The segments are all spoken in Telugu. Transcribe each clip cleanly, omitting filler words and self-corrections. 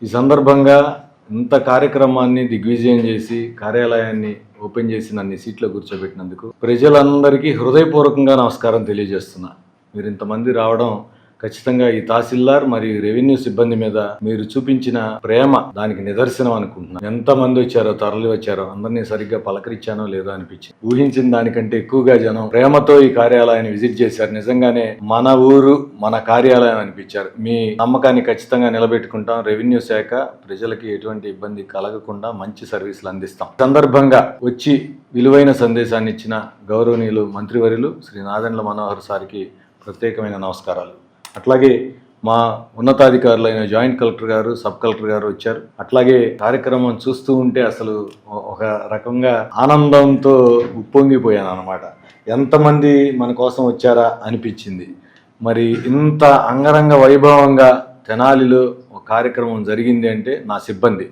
ఈ సందర్భంగా ఇంత కార్యక్రమాన్ని దిగ్విజయం చేసి కార్యాలయాన్ని ఓపెన్ చేసి నన్ను సీట్లో కూర్చోబెట్టినందుకు ప్రజలందరికీ హృదయపూర్వకంగా నమస్కారం తెలియజేస్తున్నా. మీరు ఇంతమంది రావడం ఖచ్చితంగా ఈ తహసీల్దార్ మరియు రెవెన్యూ సిబ్బంది మీద మీరు చూపించిన ప్రేమ దానికి నిదర్శనం అనుకుంటున్నాను. ఎంతమంది వచ్చారో, తరలి వచ్చారో, అందరినీ సరిగ్గా పలకరించానో లేదో అనిపించింది. ఊహించిన దానికంటే ఎక్కువగా జనం ప్రేమతో ఈ కార్యాలయాన్ని విజిట్ చేశారు. నిజంగానే మన ఊరు మన కార్యాలయం అనిపించారు. మీ నమ్మకాన్ని ఖచ్చితంగా నిలబెట్టుకుంటాం. రెవెన్యూ శాఖ ప్రజలకి ఎటువంటి ఇబ్బంది కలగకుండా మంచి సర్వీసులు అందిస్తాం. సందర్భంగా వచ్చి విలువైన సందేశాన్ని ఇచ్చిన గౌరవనీయులు మంత్రివర్యులు శ్రీ నాదెండ్ల మనోహర్ సార్కి ప్రత్యేకమైన నమస్కారాలు. అట్లాగే మా ఉన్నతాధికారులైన జాయింట్ కలెక్టర్ గారు, సబ్ కలెక్టర్ గారు వచ్చారు. అట్లాగే కార్యక్రమం చూస్తూ ఉంటే అసలు ఒక రకంగా ఆనందంతో ఉప్పొంగిపోయాను అన్నమాట. ఎంతమంది మన కోసం వచ్చారా అనిపించింది. మరి ఇంత అంగరంగ వైభవంగా తెనాలిలో ఒక కార్యక్రమం జరిగింది అంటే నా సిబ్బంది,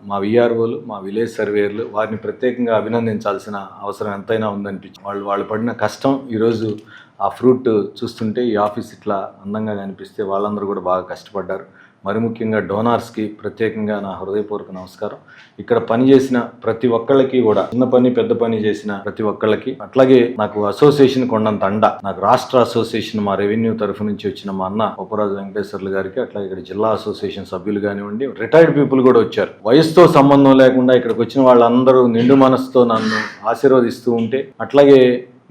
మా విఆర్ఓలు, మా విలేజ్ సర్వేయర్లు, వారిని ప్రత్యేకంగా అభినందించాల్సిన అవసరం ఎంతైనా ఉందనిపించింది. వాళ్ళు పడిన కష్టం ఈరోజు ఆ ఫ్రూట్ చూస్తుంటే ఈ ఆఫీస్ ఇట్లా అందంగా కనిపిస్తే వాళ్ళందరూ కూడా బాగా కష్టపడ్డారు. మరి ముఖ్యంగా డోనార్స్కి ప్రత్యేకంగా నా హృదయపూర్వక నమస్కారం. ఇక్కడ పనిచేసిన ప్రతి ఒక్కళ్ళకి కూడా, చిన్న పని పెద్ద పని చేసిన ప్రతి ఒక్కళ్ళకి, అట్లాగే నాకు అసోసియేషన్ కొండంత అండ, నాకు రాష్ట్ర అసోసియేషన్ మా రెవెన్యూ తరఫు నుంచి వచ్చిన మా అన్న ఉపరాజు వెంకటేశ్వర్లు గారికి, అట్లాగే ఇక్కడ జిల్లా అసోసియేషన్ సభ్యులు కానివ్వండి, రిటైర్డ్ పీపుల్ కూడా వచ్చారు. వయసుతో సంబంధం లేకుండా ఇక్కడికి వచ్చిన వాళ్ళందరూ నిండు మనసుతో నన్ను ఆశీర్వదిస్తూ ఉంటే, అట్లాగే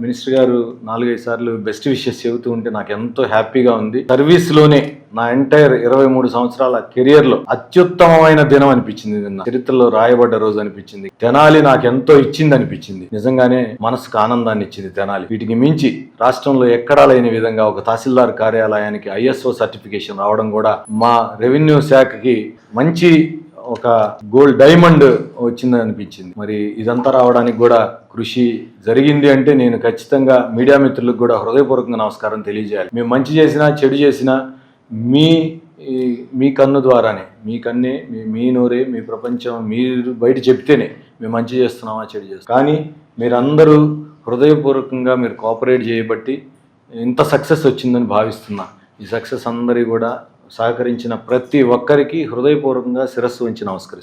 మినిస్టర్ గారు 4-5 సార్లు బెస్ట్ విషెస్ చెబుతూ ఉంటే నాకు ఎంతో హ్యాపీగా ఉంది. సర్వీస్లోనే నా ఎంటైర్ 23 సంవత్సరాల కెరియర్లో అత్యుత్తమమైన దినం అనిపించింది. నిన్న చరిత్రలో రాయబడ్డ రోజు అనిపించింది. తెనాలి నాకు ఎంతో ఇచ్చింది అనిపించింది. నిజంగానే మనసుకు ఆనందాన్ని ఇచ్చింది తెనాలి. వీటికి మించి రాష్ట్రంలో ఎక్కడా లేని విధంగా ఒక తహసీల్దార్ కార్యాలయానికి ISO సర్టిఫికేషన్ రావడం కూడా మా రెవెన్యూ శాఖకి మంచి ఒక గోల్డ్ డైమండ్ వచ్చిందని అనిపించింది. మరి ఇదంతా రావడానికి కూడా కృషి జరిగింది అంటే నేను ఖచ్చితంగా మీడియా మిత్రులకు కూడా హృదయపూర్వకంగా నమస్కారం తెలియజేయాలి. మేము మంచి చేసినా చెడు చేసినా మీ కన్ను ద్వారానే, మీ కన్నే, మీ నోరే, మీ ప్రపంచం మీరు బయట చెప్తేనే మేము మంచి చేస్తున్నామా చెడు చేస్తున్నాం. కానీ మీరందరూ హృదయపూర్వకంగా మీరు కోఆపరేట్ చేయబట్టి ఇంత సక్సెస్ వచ్చిందని భావిస్తున్నా. ఈ సక్సెస్ అందరి కూడా సహకరించిన ప్రతి ఒక్కరికి హృదయపూర్వకంగా శిరస్సు వంచి నమస్కరిస్తున్నాను.